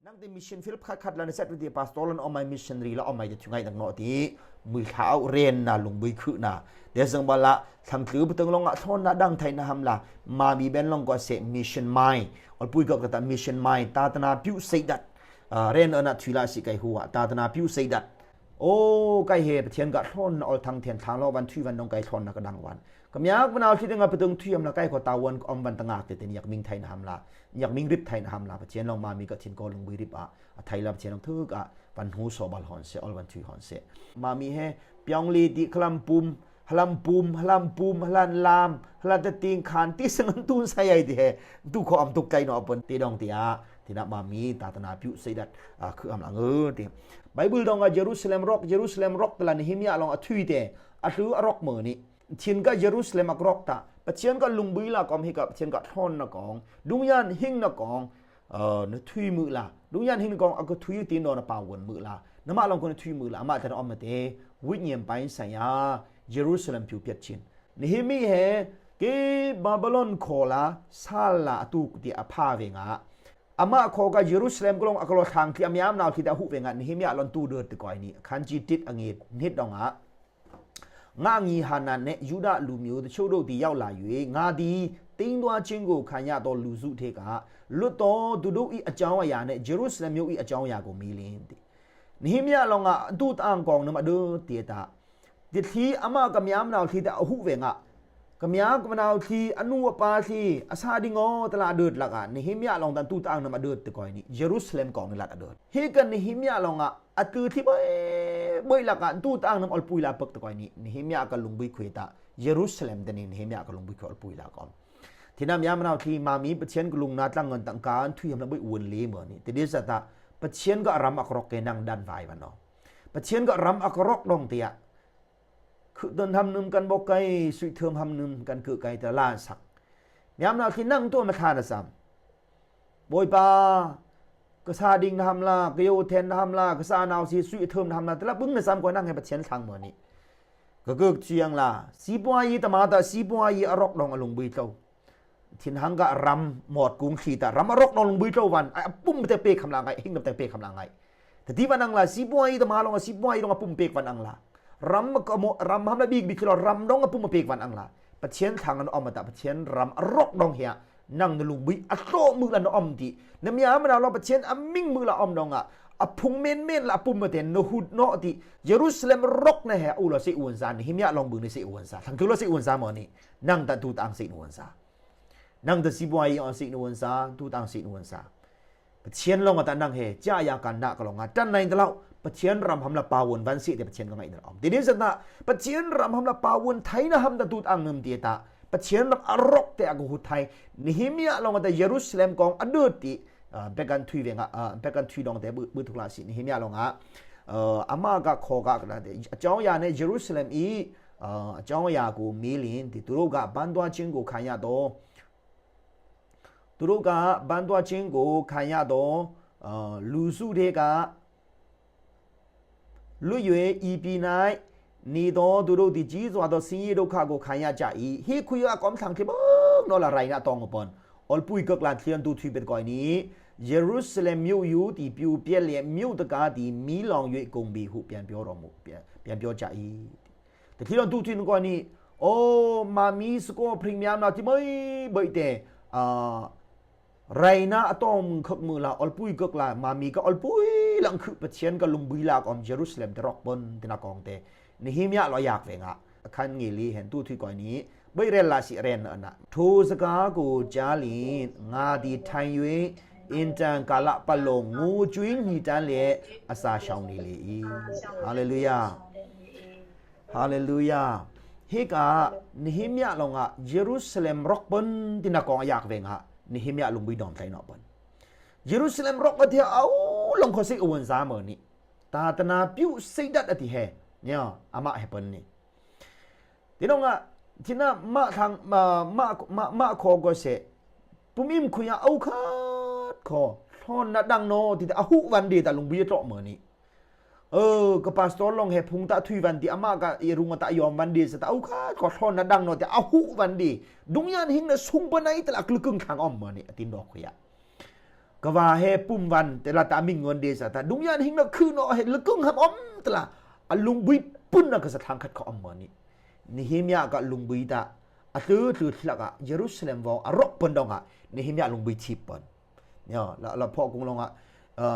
นังที่มิชชั่นฟิลิปขัดแล้วในเซตวิธีพาสตอร์ลันออกมามิชชันรีแล้วออกมาจะถึงไงดังโนที่มือเท้าเรียนนะลงบุยขึ้นนะเดี๋ยวสังบาละทั้งถือไปถึงลงอ่ะทอนนะดังไทยนะฮัมละมามีเบนลงก็เสกมิชชั่นไมล์อันปุยก็กระตันมิชชั่นไมล์ตาตนาพิวเซดัดเรียนอันนั้นทุลาสิไกหัวตาตนาพิวเซดัดโอ้ไกเหตุเทียนกับทอนอัลทั้งเทียนทางเราวันทุยวันน้องไกทอนนะก็ดังวันก็มีอักมันเอาที่ดึงมาไปถึงทุยมละไกขอตาวันอมวันตั้งอาเตตินอยากมิงไทยนะฮัมละอยากมิงริบไทยนะฮัมละเทียนลงมามีก็เทียนก็ลงบุยริบไทยรับเทียนลงทึกวันหูสอบัลฮอนเซอลวันทุยฮอนเซมามีให้เปียงลีติคลัมปุมฮลัมปุมฮลัมปุมฮลันลามฮลันตะติงขานที่สังตุนใส่ไอ้ดิเฮตุขออำตุกใจเนาะปนตีดองตีอาที่นับมามีตาตนาพิวเซดัดคืออำลังติไบเบิลดองเยรูซาเล็มร็อกตะลานิฮิมยาลองทุยเตอะตุร็อกเมอนี่ทินก็เยรูซาเล็มร็อกตาปะเชียนก็ลุงบุยละกอมฮิกับเชียนก็ทอนนะกองดุงยันหิงนะกองนะทุยมือละดุงยันหิงนะกองก็ทุยตีนโดนปาวนมือละนะมาลองคนทุยมือละมาแต่ออมเตวิญญาณไปสัญญาเยรูซาเล็มพิวเปียชินนิฮิมีเฮเกบาบิลอนโคลาซาลาตุกติอภาเวงะอามาโคกะเยรูซาเล็มกลงอักโลทางที่อามยามนาวที่ตะหุเวงะนิฮิมียลอนตูเดือดตะกอยนี้คันจิติดอเงดนิดดองะงางีฮานันเนยูดาลูမျိုးတချို့တို့ဒီရောက်လာ၍ငါသည်တင်းသွားခြင်းကိုခံရသောလူစုထဲကလွတ်တော်သူတို့၏အကြောင်းအရာနှင့်ဂျေရုဆလင်မြို့၏အကြောင်းအရာကိုမေးလင်းသည်နိဟေမြလောင်ကအတူတန်ကောင်နမဒုတေတာဒီသီအမကမြามနောက်သီတအဟုဝေငါကမြာကမနောက်သီအနုဝပါသီအစာဒီငောတလာဒုတ်လကနိဟေမြလောင်တန်တူတန်နမဒုတကိုင်းနိဂျေရုဆလင်ကောင်နလာဒုတ်ဟေကနိဟေမြလောင်ကအတူသီบ่ละกันตูตางนำอลปุยลาปักตะกอยนี้นิเฮมียากะลุงบุยเควตาเยรูซาเล็มตะนี่นิเฮมียากะลุงบุยเควอลปุยลากอมที่นำยามนาวที่มามีปะเชียนกลุงนาตั้งเงินตั้งการทุยหำละบุยอวนเลเหมือนนี่ติเดซะตาปะเชียนก็รำอักรอกเกนังดันไฟวันเนาะปะเชียนก็รำอักรอกลงเตียคือตนทำนึมกันบ่ไกลสุยเทิมทำนึมกันคือไกลแต่ล้าสักยามนาวที่นั่งตัวมาทานซ้ำบ่อยปากษาดิงทำละกโยเทนทำละกษานาวสีสุยเทิมทำละแต่ละบึ้งในซ้ำกว่านั่งให้ปะเชียนทางเหมือนนี้ก็เกิดเชียงละสีปัวยีตมาตาสีปัวยีอรกลงอลงบุยเจ้าทินหังกะรำหมดกุงขีตารำอรกลงบุยเจ้าวันไอ้ปุ่มแต่เปกคำลางไงหิ้งแต่เปกคำลางไงแต่ที่วันนังละสีปัวยีตมาลงสีปัวยีลงปุ่มเปกวันนังละรำก็รำทำละบีกบิคลรำลงปุ่มเปกวันนังละปะเชียนทางนั้นออกมาแต่ปะเชียนรำอรกลงเหียนั่งในลุงบุยอัตโตมือละนอมติน้ำยามันเราปะเชียนอัมมิงมือละอมดองอ่ะอพุงเมนละปุ่มมาเตนโนหุดเนาะติเยรูซาเล็มรกนะฮะอุลาสิอวนซานี่หิมยะลองบึงในสิอวนซาทั้งคือละสิอวนซาหมอนี่นั่งตะตูตังสิอวนซานั่งตะสิบวายอสิอวนซาตูตังสิอวนซาปะเชียนลงมาตะนั่งเฮจ้ายากันนะก็ลงอ่ะจันในตะเล่าปะเชียนรำหำละปาวนวันสิแต่ปะเชียนก็ไงตะอมทีนี้ซะนะปะเชียนรำหำละปาวนไทยนะหำตะตูตังนึมเตียตาปะเชียนรำอรกแต่อกุหุไทยนิฮิมียะลงมาแต่เยรูซาเล็มกองอดุติเปกันทุยเวงะเปกันทุยดองแต่บึทุกลาสินิฮิมียะลงอ่ะอามาก็ขอกะกันแต่အကြောင်းအရာနဲ့เยรูซาเล็มอีအကြောင်းအရာကိုမေးလင်ဒီသူတို့ကဘန်းသွားခြင်းကိုခံရတော့သူတို့ကဘန်းသွားခြင်းကိုခံရတော့လူစုတွေကလွတ်ရွယ်ဤပြည်၌နေတော့သူတို့ဒီကြီးစွာသောဆင်းရဲဒုက္ခကိုခံရကြ၏ဟေခွေအကောင်ထံခေဘနော်လာရိုင်းနာတောင်းပန်อลปุยก็กลานเทียนตูทุยเป็นก่อยนี้เยรูซาเล็มမြို့ယူတီပြူပြက်လျက်မြို့တကားတီမီးလောင်၍ကုန်ပြီဟုပြန်ပြောတော်မူပြန်ပြောကြ၏တတိယတူထွင်းก่อยนี้โอ้มามีสโกพรีเมียมนาที่ไม่เบิดแต่ไรนะอตอมขกมือละอลปุยก็กลามามีก็อลปุยหลังคือปะเชียนก็ลุงบุยลากอมเยรูซาเล็มตะรอกบนตินากองเตนิฮิมยะลอยากเวงะคันงีลีเห็นตูทุยก่อยนี้เบยเรลาสิเรนอันน่ะทูสกากูจาลีงาดีไทยเวอินจังกาละปะลงงูจุยหีจันเลอาซาชาวนีลีฮาเลลูยาฮาเลลูยาเฮกานิฮิมยะลงอ่ะเยรูซาเล็มรอกบนตินากองอยากเวงะนิฮิมยะลงบุยดอมไทยเนาะบนเยรูซาเล็มรอกกะเทียเอาลงขอสิอวนซาเหมือนนี่ตาตนาปิวสิดัดอติเฮเนี่ยอามาเฮปนนี่ติน้องอ่ะที่น่ะมาทางมาขอก็เสปุมิมคุยเอาคัดขอทอนนะดังโนที่อาหุวันดีตะลุงบิเจาะเหมือนนี่ก็ปาสตอร์ลงเฮพุงตะทุยวันที่อามาก็เอรุงตะยอมวันดีสตะเอาคัดขอทอนนะดังโนที่อาหุวันดีดุงยันหิงนะซุงปะไหนตะละกลึกึ่งทางอ้อมเหมือนนี่ตินดอกขยะ กว่าเฮปุ่มวันแต่ละตามิงเงินเดซะตาดุงยานหิงนะคือเนาะเฮ็ดละกึ่งหับอมตะละอลุงบุยปุ่นนะก็สะทางคัดเขาอมมอนี่นิฮิมยะก็ลุงบุยตาอะตื้อๆละกะเยรูซาเล็มวอรอกปนดองอะนิฮิมยะลุงบุยทิปนเนี่ยละพอกงลงอะ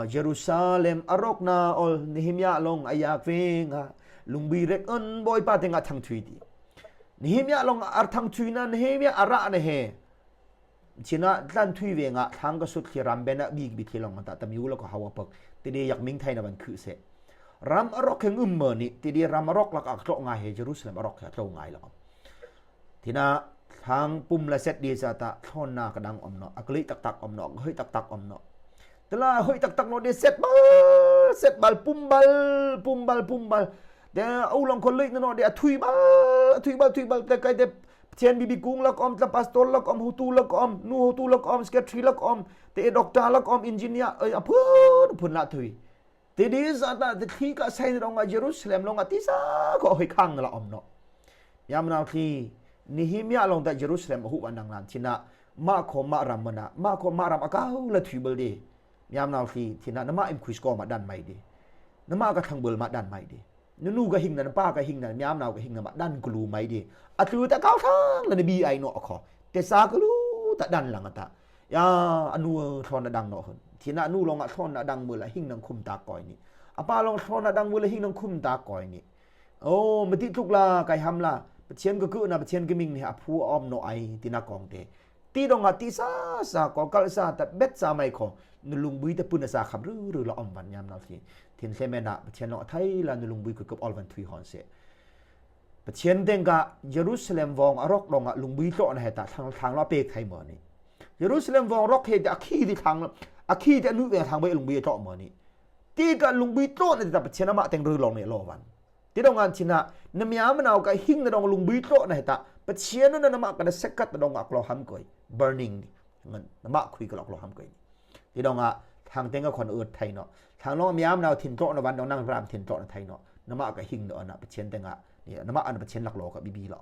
เยรูซาเล็มอรอกนาอลนิฮิมยะลงอายากเวงอะลุงบุยเรกอันบ่อยปาเตงอะทังทุยดีนิฮิมยะลงอะทังทุยนะนิฮิมยะอะระนะเฮชินะด้านทุยเวงอะทางก็สุดที่รำเบนะบีกบิทีลงตะตะมิวแล้วก็ฮาวปกติเดียกมิงไทยนะบันคือเสรำอรอกเฮงเมอนี่ติเดียรำอรอกแล้วก็ตรงงายเฮเยรูซาเล็มอรอกตรงงายแล้วทีน่ะทางปุ่มละเซตดีซะตะทอนนากระดังอมเนาะอักลิตักอมเนาะเฮ้ยตักอมเนาะแต่ละเฮ้ยตักเนาะเดเซตบอลปุ่มบอลแต่เอาลองคนเลยเนาะเดทุยบอลแต่ไกแต่เชนบีกุงลักอมตะปาสตอลลักอมฮูตูลักอมนูฮูตูลักอมสเกทรีลักอมแต่ด็อกเตอร์ลักอมอินจิเนียร์อพุ่นละทุยแต่ดีซะตะที่ก็ใส่ลงมาเยรูซาเล็มลงมาติซะก็เฮ้ยข้างละอมเนาะยามนาที่นิฮิมยะลงแต่เยรูซาเล็มฮูอันดังนั้นทินะมาขอมารามนะมาขอมารามอากาละทุยเบลดียามนาที่ทินะนมาอิมคริสก็มาดันไม่ดีนมาก็ทางเบลมาดันไม่ดีนูก็หิงนั้นป้าก็หิงนั้นยามนาวก็หิงนั้นมาดันกลูไม่ดีอะตือตะก้าวทางละนบีไอเนาะขอแต่ซากลูตะดันหลังตะยาอนูทอนดังเนาะทินะนูลงอะทอนดังมือละหิงนังคุมตาก้อยนี่อะป้าลงทอนดังมือละหิงนังคุมตาก้อยนี่โอ้มติทุกลาไกหำละปะเชียนก็คือนะปะเชียนก็มิงนี่อะผู้ออมเนาะไอตินะกองเตตีดงอะติซาก็กะซาตะเบ็ดซาไม่ขอนลุงบุยตะปุนซาขับหรือละออมวันยามนาวสิทินเซเมนะปะเชียนเนาะไทยละนลุงบุยก็กับออลวันทุยฮอนเซปะเชียนเต็งกะเยรูซาเล็มวองอรอกลงอะลุงบุยโตนะเฮตะทางละเปกไทยหมอนี่เยรูซาเล็มวองรอกเฮตะขี้ที่ทางอะขี้ที่นุเวทางไปลุงบุยโตหมอนี่ตีกะลุงบุยโตนะตะปะเชียนมะเต็งรือลงเนี่ยรอวันที่ดงานชินะนำยามนาวกะหิงนะดงลุงบุยโตนะเฮตะปะเชียนนั่นนะมะกะเสกัดดงอะกลอหำกอย burning มันนะมะคุยกะลอกลอหำกอยที่ดงอะทางเต็งก็คนอื่นไทยเนาะทางน้องยามนาวถิ่นโตนะวันดงนั่งรามถิ่นโตนะไทยเนาะนะมะกะหิงเนาะนะปะเชียนเต็งอะนี่นะมะอันปะเชียนลักลอกะบีๆละ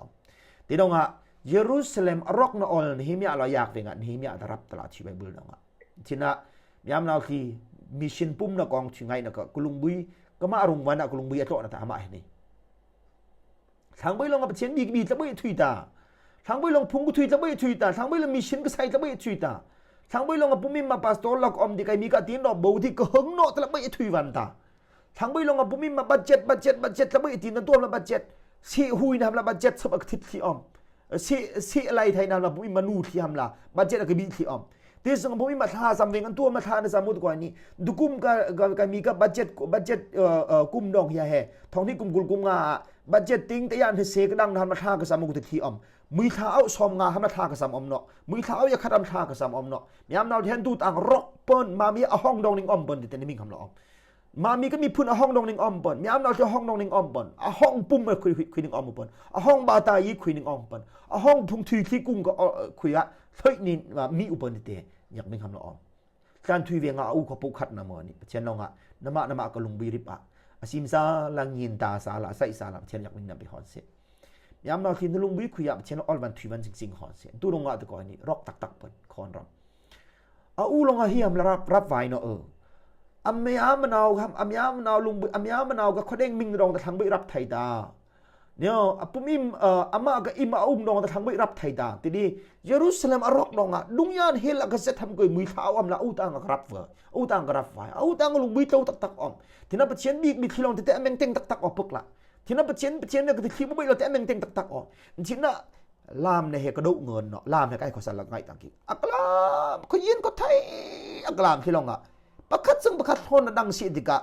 ที่ดงอะเยรูซาเล็มอรอกนะออลนิฮิมยะละอยากเวงอะนิฮิมยะตะรับตลาดชีไบเบิลดงอะชินะยามนาวที่มิชันปุ่มนะกองชิงไงนะก็กุลุงบุยก็มาอรุงวันนะกุลุงบุยโตนะตะหะมะนี่ทางไปลงกับเชียนบีตะเบยทุยตาทางไปลงพุงกุทุยตะเบยทุยตาทางไปลงมิชันก็ใส่ตะเบยทุยตาทางไปลงกับปุมิมมาปาสตอลลักอมดิไกมีกะตีนดอกบ่ที่ก็หึงเนาะตะเบยทุยวันตาทางไปลงกับปุมิมมาบัดเจ็ตตะเบยตีนตัวละบัดเจ็ตสิหุยนะละบัดเจ็ตสบักทิที่ออมสิอะไรไทยนะละปุมิมานูที่หำละบัดเจ็ตก็บีที่ออมที่สงปุมิมาทาซัมเวงอันตัวมาทาในสมุดกว่านี้ดุกุมกะมีกะบัดเจ็ตกุมดองเฮียแฮท้องที่กุมกุลกุมงาบัดเจ็ตติงตะยานเสกดังทำมาทากะสามุกที่ออมมือเท้าซอมงาทำมาทากะสามอมเนาะมือเท้าอย่าคัดทากะสามอมเนาะยามนาวแทนตูต่างรอกเปิ้นมามีห้องดองนิงออมเปิ้นแต่นี่มิงคำละออมมามีก็มีพุ่นห้องดองนิงออมเปิ้นยามนาวจะห้องดองนิงออมเปิ้นห้องปุ่มมาคุยนิงออมเปิ้นห้องบาตายีคุยนิงออมเปิ้นห้องพุงทุยที่กุ้งก็คุยอะเฮ้ยนี่มีอุปนิเตอยากมิงคำละออมการทุยเวงเอาขปุขัดนะมอนี่เช่นน้องอะนมะกะลุงบีริปะอาซิมซาลังยินตาซาละไซซาละเช่นอยากมิงนำไปฮอนเซยามนาวที่นลุงบีคุยอะเช่นออลวันทุยวันจริงๆฮอนเซตูลงอะตะกอยนี่รอกตักเปิ้นคอนรำอูลงอะเฮียมรับไว้เนาะอัมยามนาวครับอัมยามนาวลุงอัมยามนาวก็เขาเด้งมิงดองตะทางไปรับไทยตาเนี่ยปุมิมอามาก็อิมาอุ้มดองตะทางไปรับไทยตาทีนี้เยรูซาเล็มอรอกดองอ่ะดุงยานเฮลก็เสร็จทำกอยมือเท้าอัมละอูตังก็รับเวออูตังก็รับไว้อูตังก็ลุงบีเต้าตักออมทีนั้นปะเชียนบีมีที่ลองแต่แม่งเต็งตักออกปึกละทีนั้นปะเชียนเนี่ยก็ที่บ่ไปเราแต่แม่งเต็งตักออกทีนั้นลามในเฮกระดูเงินเนาะลามในใกล้ขอสั่นละไงตังกี้อักลามเขายินก็ไทยอักลามที่ลองอ่ะประคัดซึ่งประคัดทนดังสิติกะ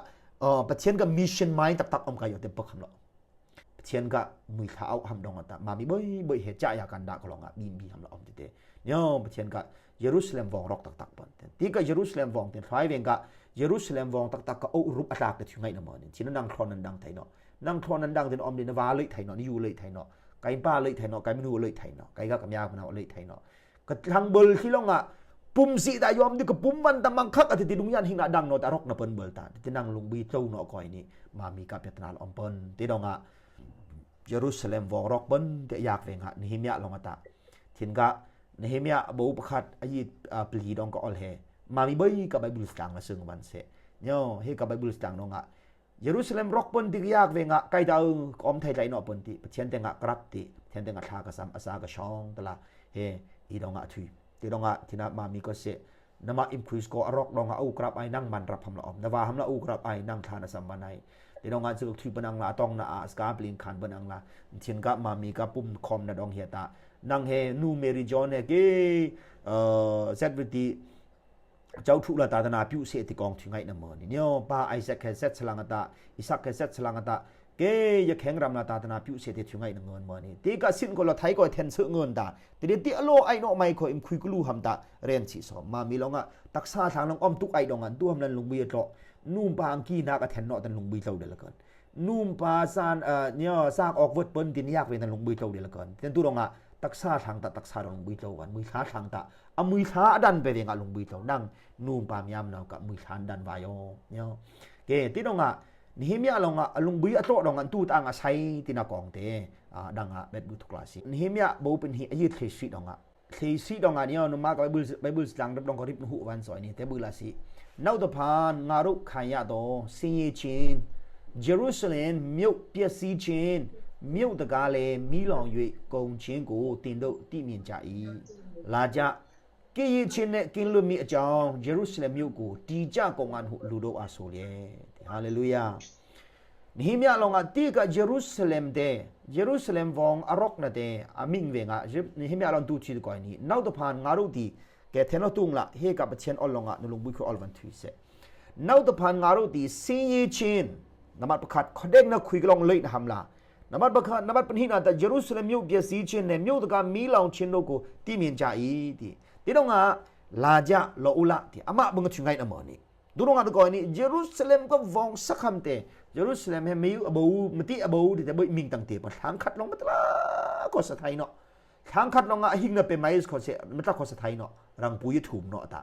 ปะเชียนก็มิชชั่นไมน์ตักอมกายอยู่เต็มปึกคำละเชียนก็มือเท้าหำดองตะมามีบ่อยเหตุใจอยากันดากลองอ่ะมีหำละอมเตเนี่ยเชียนก็เยรูซาเล็มวองรอกตักปนที่ก็เยรูซาเล็มวองเต็นไฟเวงก็เยรูซาเล็มวองตักก็รูปอัตากที่ไงนะมอนี่ที่นั่งครอนนั่นดังไทยเนาะนั่งครอนนั่นดังเต็นอมเดนวาเลยไทยเนาะนี่อยู่เลยไทยเนาะไก่ป้าเลยไทยเนาะไก่เมนูเลยไทยเนาะไก่ก็กำยากมันเอาเลยไทยเนาะก็ทางเบลที่ลงอ่ะปุ่มสีตายอมนี่ก็ปุ่มมันตะมังคักอธิติดุงยันหิงดังเนาะตะรอกนะเปิ้นเบิลตาที่นั่งลุงบีเจ้าเนาะก้อยนี่มามีกับยตนาอมเปิ้นที่ดองอ่ะเยรูซาเล็มวองรอกเปิ้นที่อยากเวงฮะนิฮิมยะลงตะทินกะนิฮิมยะบ่อุปคัดอยิปลีดองก็ออลเฮ มามีบ่กับไบเบิลสตางละซึ่งวันเสเนาะเฮกับไบเบิลสตางน้องอะเยรูซาเล็มรอกปนติยากเวงะไกดาอมไทยใจเนาะปนติเทียนแต่งะกรับติเทียนแต่งะทากะซัมอาสากะชองตะละเฮอีดองะทุยติดองะทินะมามีก็เสนมาอิมคริสก็อรอกดองะอูกรับไอนั่งมันรับหำละอมนว่าหำละอูกรับไอนั่งทานสัมบันไอติดองะซึกทุยปนังละตองนะอาสกาปลินคันปนังละเทียนกะมามีกะปุ่มคอมนะดองเฮตานังเฮนูเมริจอนเฮเกเซตวิติเจ้าทุลตาตนาพิวเสติกองถึงไงนะมอนี่เนาะปาไอแซคเซตสลังตาอิซักเซตสลังตาเกยแข็งรำนาตาตนาพิวเสติถึงไงนะเงินมอนี่ตีกะสินก็ละไทยก็เทนเสเงินตาติติอโลไอโนไมโคอิมคุยกลูหำตาเรียนสิสอมมามีลงอ่ะตักษาทางลงอ้อมตุกไอดองอันตัวนั้นลงบีตอนุ่มปางกีนากะแทนเนาะตันลงบีเท่าเดละกันนุ่มปาซานเนี่ยซากออกเวิร์ดเปิ้นตินยากเวตันลงบีเท่าเดละกันเต็นตุลงอ่ะตักษาทางตะตักษาลงบีเท่ากันมือขาทางตะอมือขาดันไปเวงะลงบีเท่านั่งนูมปามยามนาวกับมือขานดันวายเนาะเกติดงะนิหิมยาลงะลุงบุยอโตดงะตูตางะไซตินากองเตดังะเบ็ดบุตุกลาสินิหิมยาบ่เป็นหิยืดเคสิดงะเคสิดงะเนี่ยนมากับไบเบิลสังดับดงกริบหูวันซอยนี่เตบุลาสินาวตะพานงารุขายะโตซิเยชินเยรูซาเล็มมิวเปียซีชินมิวตะกาเลมีลองยุยกงชินกูตินโดติเมียนจาอีลาจาเกยชินเนกินลุมีอจองเยรูซาเล็มมิวกูตีจ้ากงอันหุลูโดอาโซเลฮาเลลูยานิฮิมยาลงอ่ะตีกะเยรูซาเล็มเดเยรูซาเล็มวองอรอกนะเดอามิงเวงอ่ะนิฮิมยาลองตูชีดกอยนี่นาวตะพานงารุดีแกเทนอตุงละเฮกับเชนอลลงอ่ะนลุงบุยคืออลวันทุยเซนาวตะพานงารุดีซีเยชินนมัดประคัดขเด้งนะคุยกลองเลยนะฮัมลานมัดประคัดนมัดเป็นหินาแต่เยรูซาเล็มมิวเปียซีชินเนี่ยมิวตะกามีลองชินโลกูตีเมียนจาอีติติดงอ่ะลาจาโลอุละติอามาบังถึงไงนะมอนี่ดูงอ่ะตะกอยนี่เยรูซาเล็มก็วองสักคำเตเยรูซาเล็มเฮมิวอบูมติอบูดิแต่บ่มิงตังเตปะทางคัดลงมาตะก็สะไทยเนาะทางคัดลงอ่ะหิงนะเป็นไมส์ก็เสมตะก็สะไทยเนาะรังปุยถุมเนาะตา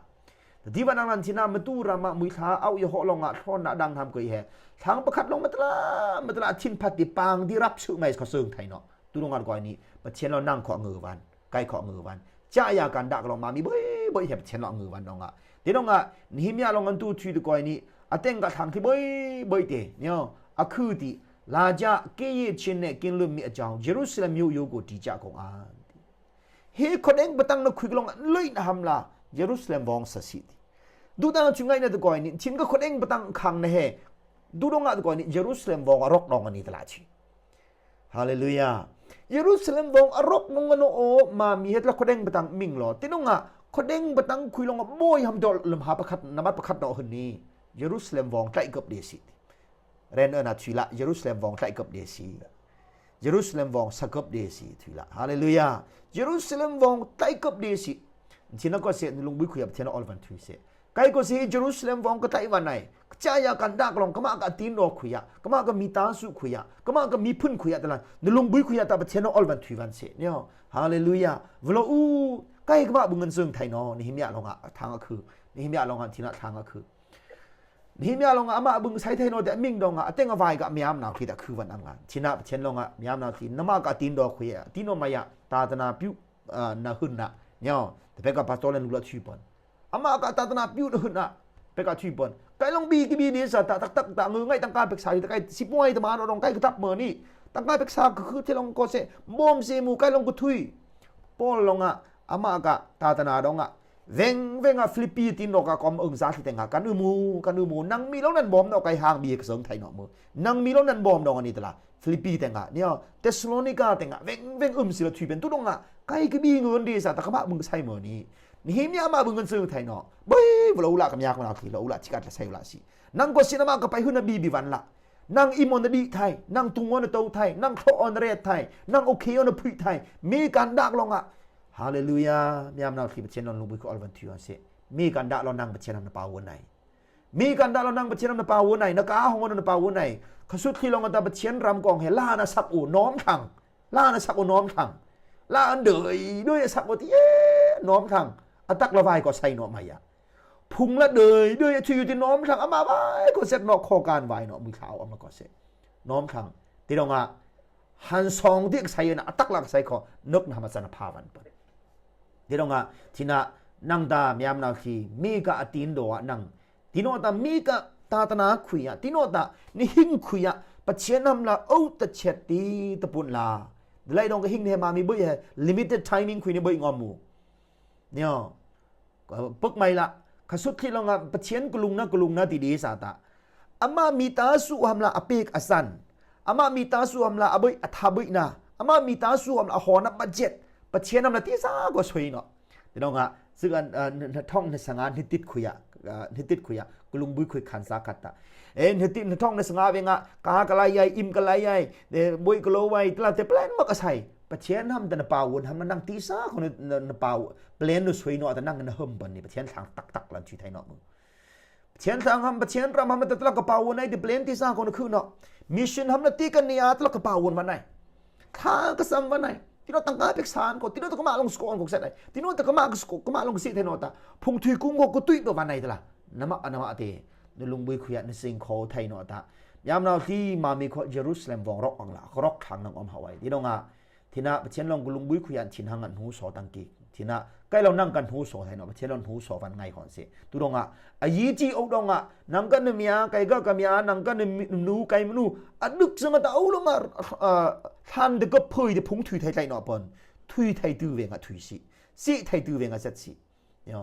ทีวันนั้นที่น่ามาตู้รามามุยท้าเอาอย่าเหาะลงอ่ะทอนน่ะดังทำก็อีแฮทางประคัดลงมาตะทินพัดติปางที่รับชื่อไมส์ก็เซิงไทยเนาะดูงอ่ะตะกอยนี่ประเทศเรานั่งเคาะเงือวันใกล้เคาะเงือวันจ้ายากันดักลงมามีบ่เห็บเชนลองเงือวันน้องอ่ะเดี๋ยวน้องอ่ะนิมยาลองกันตู้ทีตะกอยนี่อะเต็งกะทางที่บ่เตเนี่ยอะคือติลาจาเกยชินเนกินลุมีอจางเยรูซาเล็มยูยูกูติจากงอาเฮคนเองบ่ตั้งนะคุยกลงเลยนะฮัมลาเยรูซาเล็มวองสะสิดูตาจุงไงนะตะกอยนี่ชินก็คนเองบ่ตั้งคังนะเฮดูดงอะตะกอยนี่เยรูซาเล็มวองอรอกดองอันนี้ตะลาชิฮาเลลูยาเยรูซาเล็มวองอรอกนงโอมามีเฮ็ดละคนเองบ่ตั้งมิงหรอติดงอะคนเองบ่ตั้งคุยลงบ่ยฮัมดอลมหาประคัดนมัดประคัดเนาะหนนี้เยรูซาเล็มวองใกล้กับเดซิเรนนะทุยละเยรูซาเล็มวองใกล้กับเดซิเยรูซาเล็มวองสักกับเดซิทุยละฮาเลลูยาเยรูซาเล็มวองใกล้กับเดซิชินก็เสลุงบุยคุยกับเทนอลวันทุยเสใกล้ก็สิเยรูซาเล็มวองก็ไต้หวันไหนจายากันดักลงกะมากะตีนรอคุยะกะมากะมีตาสุคุยะกะมากะมีพุ่นคุยะตะละนลุงบุยคุยะตะเทนอลวันทุยวันเสเนี่ยฮาเลลูยาเวลาอูใกล้กะมะบุงเงินซึ่งไทยเนาะนี่หิมยะลงอ่ะทางก็คือนี่หิมยะลงอ่ะทีละทางก็คือนี่มีอะไรลงอ่ะมาบึงใช้เทโนเดมิงดงอ่ะเต็งเอาไว้กับมีอำนาจที่ตะคือวันอังอ่ะชินะเช่นลงอ่ะมีอำนาจที่น้ำมากตินดอกคุยอ่ะตินโนมายะตาตนาปิวน่ะหุ่นน่ะเนี่ยแต่เป็นกับพาสตอร์เลนกุลาชีปอนอามากับตาตนาปิวน่ะหุ่นน่ะเป็นกับชีปอนไกลงบีกิบีนี่สัตตักตะเงยไงตั้งการปรึกษาอยู่แต่ไกลสิบมวยตะมาเราลงไกลกระทับเมื่อนี่ตั้งการปรึกษาก็คือที่ลงก็เสบอมเซมูไกลงกุทุยปอลลงอ่ะอามากับตาตนาดงอ่ะเวงอ่ะฟิลิปปินส์นอกกอมซาที่แต่งกันอูมูนังมีแล้วนั่นบอมนอกไกหางบีกเสงไทยเนาะมือนังมีแล้วนั่นบอมดองอันนี้ตละฟิลิปปินส์แต่งเนี่ยเทสโลนิกาแต่งเวงสิละทุยเป็นตุดงอ่ะไกกบีเงินดีซะตะกะบะมึงใส่มื้อนี้นี่หิมยามาบึงเงินซื้อไทยเนาะบ่บ่ละอุละกะยากมาทีละอุละจิกัดละใส่อุละสินังก็สินะมาก็ไปหุ่นบีวันละนังอิมอนดีไทยนังตุงอนโตไทยนังโคออนเรไทยนังโอเคออนพุยไทยมีการดักลงอ่ะฮาเลลูยามีอำนาจที่ประเทศนนลุงบุกอลวันทิวเสมีกันดาเรานั่งประเทศนำปาวไหนมีกันดาเรานั่งประเทศนำปาวไหนนักอาหงนำปาวไหนขสุดที่ลงกันตาประเทศรำกองเฮล่านะสักอูน้อมทังล่านะสักอูน้อมทังล่าอันเดยด้วยสักอูที่น้อมทังอัตักละวายก็ใส่น้อมายะพุงละเดยด้วยที่อยู่ที่น้อมทังอามาไว้ก็เสร็จนอกข้อการไว้เนาะมือขาวเอามาก็เสร็จน้อมทังที่ลงอ่ะหันซองที่ใส่นะอัตักละใส่ก็นึกนำมาสนภาวันปนที่ตรงอ่ะที่น่ะ นังตามยามนาทีมีกะอตินโดะนังติโนตามีกะตาตนาขุยะติโนตานี่หิงขุยะปะเชนำละเอาตะเชตีตะปุนลาไลดองกะหิงเฮมามีบ่ย limited timing ขุยนี่บ่งอมูเนี่ยปึกไม่ละขสุดที่ลองปะเชนกลุงนะติดีสาตาอามามีตาสุหำละอเปกอสันอามามีตาสุหำละอบ่อทาบ่นะอามามีตาสุหำละหอนะบัดเจ็ดปะเชนำละติซาก็สวยเนาะติดองะซึ่งท่องในสังานที่ติดขุยะกลุงบุยขุยขันสากัตตาที่ติดท่องในสังาเวงะกากะลายใหญ่อิมกะลายใหญ่บุยกะโลไว้ตลาดแต่แปลนมากะใส่ปะเชนทำแต่นปาวทำมันนั่งตีซาคนนปาวแปลนดูสวยเนาะแต่นั่งกันห่มปนนี่ปะเชนทางตักๆลันชีไทยเนาะมึงปะเชนทางทำปะเชนรำมันตะละกะปาวในที่แปลนตีซาคนคือเนาะมิชชั่นทำละตีกันนี่ตะละกะปาววันไหนทางกะซัมวันไหนที่เราตั้งกาเป็กสารก็ที่เราต้องมาลงสกอร์ก็เสร็จได้ที่เราต้องมาสกอร์ก็มาลงสิเทนอตาพงทุยกุ้งก็ตุ้ยตัววันไหนตละน้ำอันน้ำอันเตนลุงบุยขุยในสิงโคไทยนอตายามเราที่มามีข้อเยรูซาเล็มวงร็อกอังละร็อกทางนังอมฮาวายที่เราอ่ะที่น่ะเช่นลงลุงบุยขุยชินหังกันหูสอตังกีที่น่ะใกล้เรานั่งกันหูสอไทยนอเช่นเราหูสอวันไงก่อนสิตุรงอ่ะอายีจีอุดงอ่ะนั่งกันเมียไก่ก็กับเมียนั่งกันนูไก่มนูอันดึกสงตาอุลงอ่ะท่านเด็กก็เพยเด็กพงทุยไทยใจนอปนทุยไทยดูเวงอ่ะทุยสิไทยดูเวงอ่ะเสร็จสิเนี่ย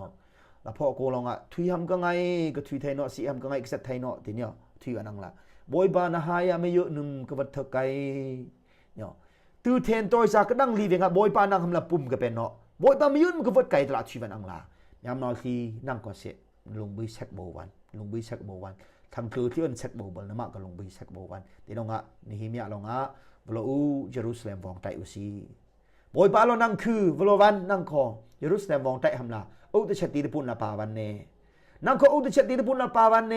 แล้วพอโกลงอ่ะทุยทำก็ไงก็ทุยไทยเนาะสิทำก็ไงก็เสร็จไทยเนาะทีเนี้ยทุยอันนั้นละบอยบานะหายไม่เยอะนึงก็วัดเถกไกเนี่ยตู้เทนตัวจากก็นั่งรีเวงอ่ะบอยปานั่งทำละปุ่มก็เป็นเนาะบอยปาไม่ยืนมันก็วัดไกตลาดทุยวันอังลายามนอนที่นั่งก็เสร็จลงไปเช็คโบวันทำคือที่อันเช็คโบวันนะมากก็ลงไปเช็คโบวันทีน้องอ่ะนี่หิมยะลงอ่ะบลอูเยรูซาเล็มวงไตอุซีบอยปาเรานั่งคือวลวันนั่งคอเยรูซาเล็มวงไตทำละอุตเชติปุนละปาวันเนนั่งคออุตเชติปุนละปาวันเน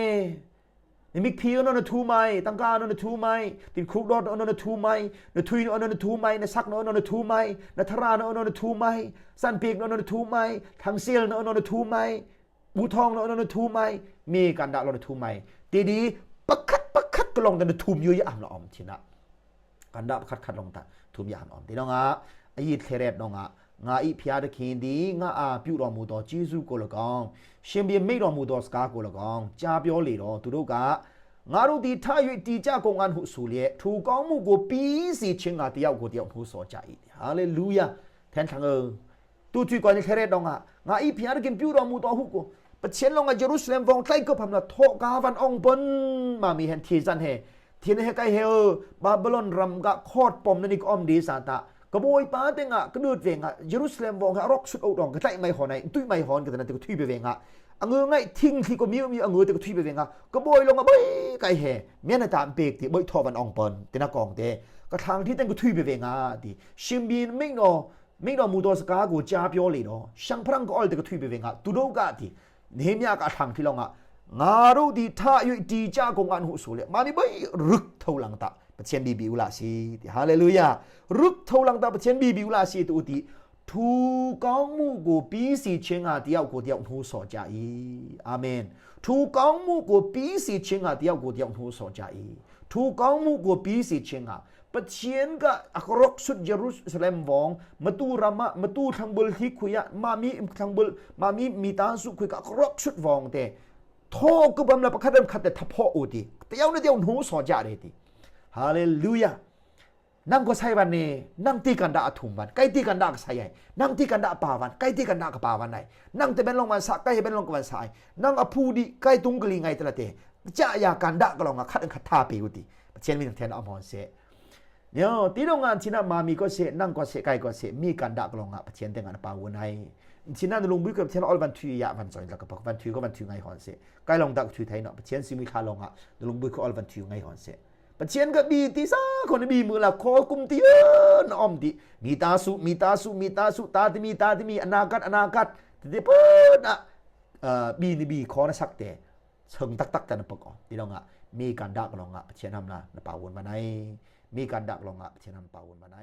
นี่มิกพีอนนทูไมตังกานนทูไมตินคุกดอดอนนทูไมนทุยอนนทูไมนสักนนทูไมนทรานนทูไมสันปีกนนทูไมทางเซียลนนทูไมบูทองนนทูไมมีกันดะนนทูไมตีดีปักคัดก็ลงแต่นทูมอยู่ยามละอมชินะกันดะคัดลงตาทูมยามอมตีน้องอ่ะไอ้เทเรดน้องอ่ะงาอีพิอาดคินดีงาอาปิวรอมูดอจีซูโกละกองရှင်บีမိတ်တော်မူသောစကားကို၎င်းကြားပြောလေတော့သူတို့ကငါတို့ဒီထ၍တည်ကြကုန်အံ့ဟုဆိုလျက်ထူကောင်းမှုကိုပြီးစီခြင်းကတယောက်ကိုတယောက်နှိုးဆော်ကြ၏ဟာလေလုယာแทนทางตูจุยกว่านี่แค่เรดองงาอีพิอาดกินปิวรอมูดอหุกปะเชนลงเยรูซาเล็มวงใต้ก็พำละทอกาวันองปนมามีเห็นทีจันเฮทีนเฮไกเฮบาบิโลนรัมกะคอดปอมนี่ก็อมดีซาตากบอยปาเตงะกระดูดเวงะเยรูซาเล็มวงรอกสุดอุดองกะไตไม่หอไหนตุ้ยไม่หอนกะนั้นตะทุยไปเวงะอังไงทิ้งที่ก็มีอังตะทุยไปเวงะกบอยลงบ่ไกเฮเมียนตามเปกติบ่ทอวันองปนตินะกองเตกะทางที่ตังก็ทุยไปเวงะติชิมบีนมิงนอมูดอสกากูจาเปียวเลยเนาะช่างพรังก็ออลตะก็ทุยไปเวงะตุโดกะติเนเมียกะทางที่ลงงารูดีท่าอยู่ดีจ้ากงอันหุสูเลยมามีบ่รึกเท่าหลังตาปะเชนบีบิวลาซีฮาเลลูยารึกเท่าหลังตาปะเชนบีบิวลาซีตุติทูกองมูกูปีสีเชงาเดียวกูเดียวหูสอจาอีอาเมนทูกองมูกูปีสีเชงาเดียวกูเดียวหูสอจาอีทูกองมูกูปีสีเชงาปะเชนกะอักรกสุดเยรูซาเล็มวองมาตูรามะมาตูทางบุลที่คุยะมามีทางบุลมามีตาสุคุยกะอักรกสุดวองเตทอก็บำละประคัดคัดแต่ทัพพออุติแต่ยาวนี่เดียวหูสอจาเรติฮาเลลูยานั่งก็ใช้วันนี้นั่งตีกันดาถุมวันใกล้ตีกันดาก็ใช้ใหญ่นั่งตีกันดาป่าวันใกล้ตีกันดาก็ป่าวันไหนนั่งแต่เป็นลงวันสะใกล้เป็นลงวันสายนั่งอภูดีใกล้ตุงกลีไงตะละเตจะอยากกันดาก็ลงคัดคัดท่าไปอุติเช่นมีแทนอมรเสเนี่ยตีโรงงานที่น่ะมามีก็เสนั่งก็เสใกล้ก็เสมีกันดาก็ลงเช่นแต่งานป่าวันไหนที่นั่นลงบุกกับเช่นอลวันทุยยะวันจอยแล้วก็พักวันทุยก็วันทุยไงหอนเสใกล้ลงดักทุยไทยเนาะเช่นซิมิคาลงลงบุกก็อลวันทุยไงหอนเสปะเชียนก็บีติซาคนบีมือละคอกุมตินอมติมีตาสุตาติมีอนาคัตติเปิดบีนี่บีขอนะสักแต่เชิงตักๆกันปกติลงมีการดักลงปะเชียนทำนะป่าวนมาไหนมีการดักลงปะเชียนทำป่าวนมาไหน